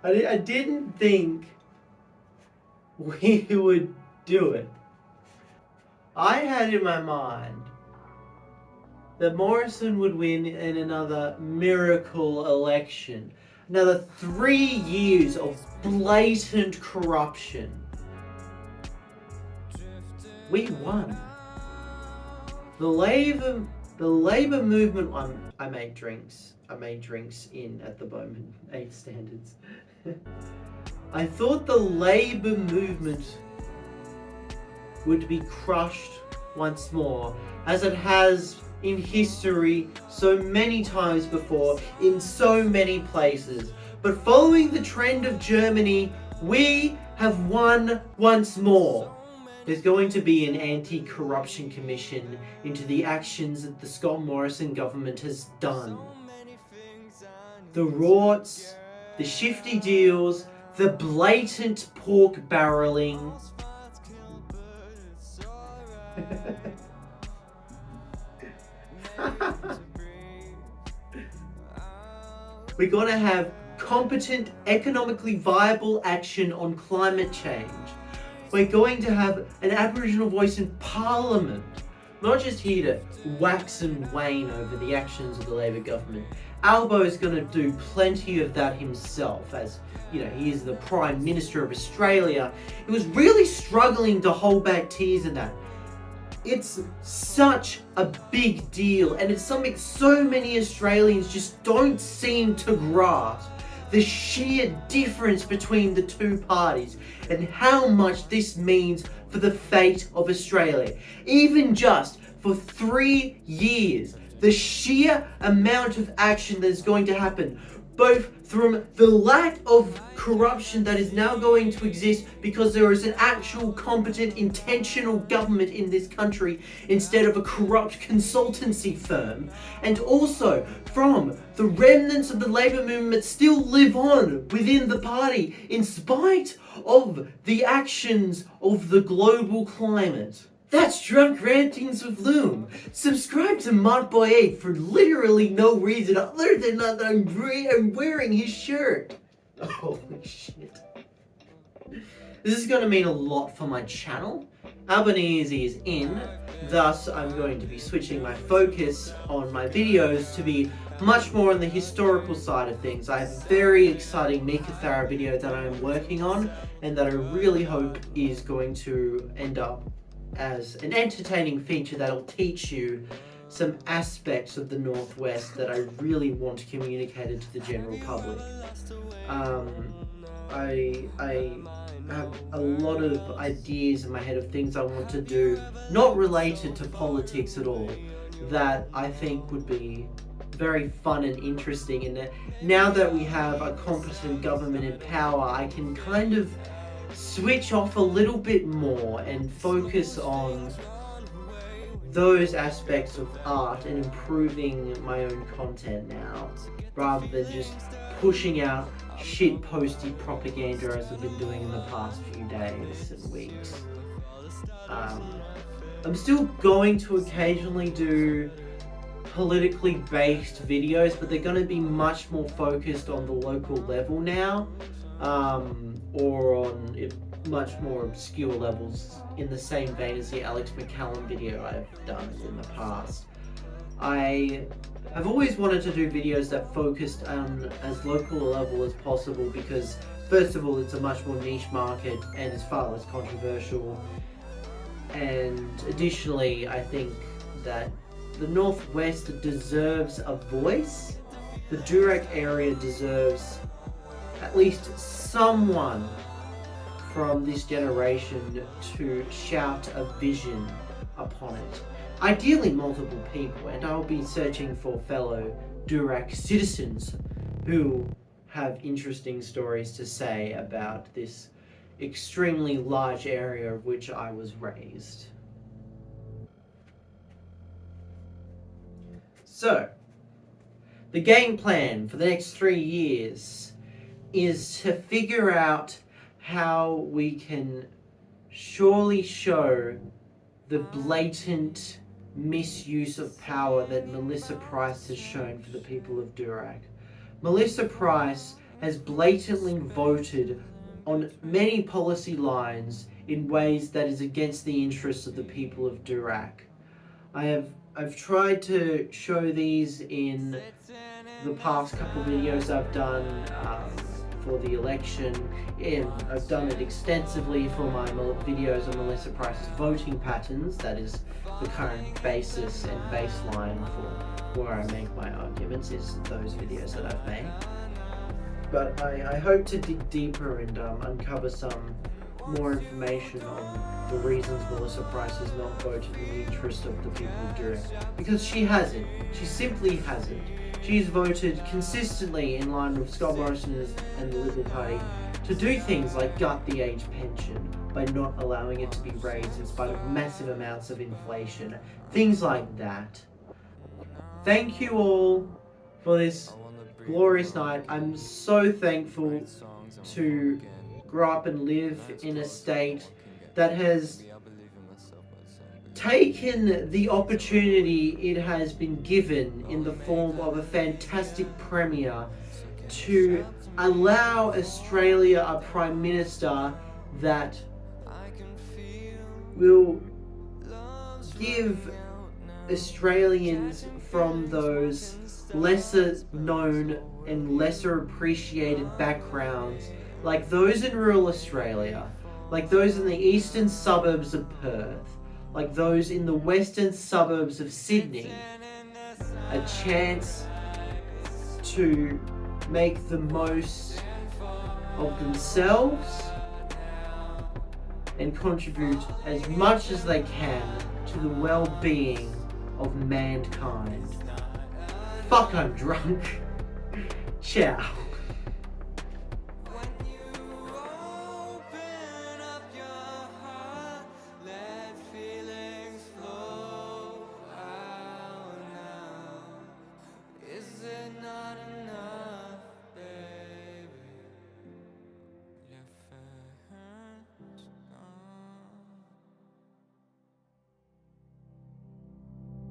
I didn't think we would do it. I had in my mind that Morrison would win in another miracle election. Another 3 years of blatant corruption. We won. The Labour movement. I made drinks. I made drinks in at the moment. 8 standards. I thought the Labour movement would be crushed once more, as it has in history so many times before in so many places. But following the trend of Germany, we have won once more. There's going to be an anti-corruption commission into the actions that the Scott Morrison government has done. The rorts, the shifty deals, the blatant pork barreling. We're going to have competent, economically viable action on climate change. We're going to have an Aboriginal voice in Parliament, not just here to wax and wane over the actions of the Labor government. Albo is going to do plenty of that himself, as you know, he is the Prime Minister of Australia. He was really struggling to hold back tears in that. It's such a big deal, and it's something so many Australians just don't seem to grasp. The sheer difference between the two parties and how much this means for the fate of Australia. Even just for 3 years, the sheer amount of action that is going to happen, both from the lack of corruption that is now going to exist because there is an actual competent intentional government in this country instead of a corrupt consultancy firm, and also from the remnants of the Labour movement still live on within the party in spite of the actions of the global climate. That's Drunk Rantings with Loom. Subscribe to Montboyer for literally no reason other than that I'm wearing his shirt. Holy shit. This is going to mean a lot for my channel. Albanese is in, thus I'm going to be switching my focus on my videos to be much more on the historical side of things. I have a very exciting Meekatharra video that I am working on and that I really hope is going to end up as an entertaining feature that'll teach you some aspects of the Northwest that I really want communicated to the general public. I have a lot of ideas in my head of things I want to do, not related to politics at all, that I think would be very fun and interesting. And now that we have a competent government in power, I can kind of switch off a little bit more and focus on those aspects of art and improving my own content now, rather than just pushing out shitposty propaganda as I've been doing in the past few days and weeks. I'm still going to occasionally do politically based videos, but they're going to be much more focused on the local level now, or on much more obscure levels in the same vein as the Alex McCallum video I've done in the past. I have always wanted to do videos that focused on as local a level as possible because, first of all, it's a much more niche market and it's far less controversial, and additionally I think that the Northwest deserves a voice. The Durack area deserves at least someone from this generation to shout a vision upon it. Ideally multiple people, and I'll be searching for fellow Durack citizens who have interesting stories to say about this extremely large area of which I was raised. So, the game plan for the next 3 years is to figure out how we can surely show the blatant misuse of power that Melissa Price has shown for the people of Durack. Melissa Price has blatantly voted on many policy lines in ways that is against the interests of the people of Iraq. I've tried to show these in the past couple videos I've done for the election, and I've done it extensively for my videos on Melissa Price's voting patterns. That is the current basis and baseline for where I make my arguments, is those videos that I've made. But I hope to dig deeper and uncover some more information on the reasons Melissa Price has not voted in the interest of the people of Zaire. Because she hasn't. She simply hasn't. She's voted consistently in line with Scott Morrison and the Liberal Party to do things like gut the age pension by not allowing it to be raised in spite of massive amounts of inflation. Things like that. Thank you all for this glorious night. I'm so thankful to grow up and live in a state that has taken the opportunity it has been given in the form of a fantastic premier to allow Australia a Prime Minister that will give Australians from those lesser known and lesser appreciated backgrounds, like those in rural Australia, like those in the eastern suburbs of Perth, like those in the western suburbs of Sydney, a chance to make the most of themselves and contribute as much as they can to the well-being of mankind. Fuck, I'm drunk. Ciao.